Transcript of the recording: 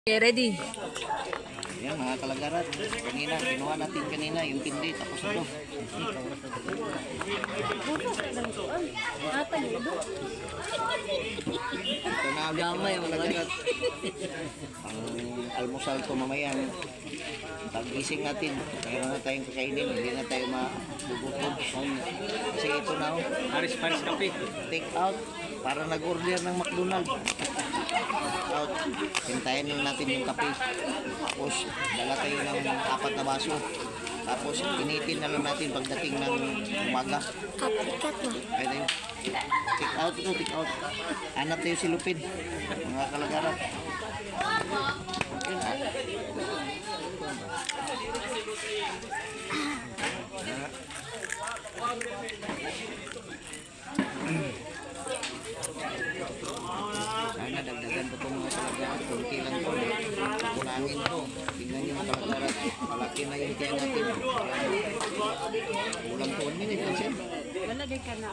Okay, ready? Yan mga kalagarat. Kanina, kinuha natin kanina yung tindi. Tapos ito. Ito na ulit mga kalagarat. Ang almusal ko mamaya. Pag-gising natin, mayroon na tayong kakainin. Hindi na tayo magugutom. Kasi ito na. Paris kape. Take out. Para nag-order ng McDonald's. Out. Hintayin lang natin yung kape. Tapos, dala tayo ng 4 na baso. Tapos, initin na lang natin pagdating ng umaga. Cut mo. Kaya tayo. Take out ito, take out. Hanap tayo si Lupin. Mga kalagaran. Yun ah. Sana dagdagan po itong mga kalagaran. Kunti lang po. Kulangin po. Tingnan nyo mga kalagaran. Malaki na yung kaya natin. Ulang po. 1 minute. Malagay ka na.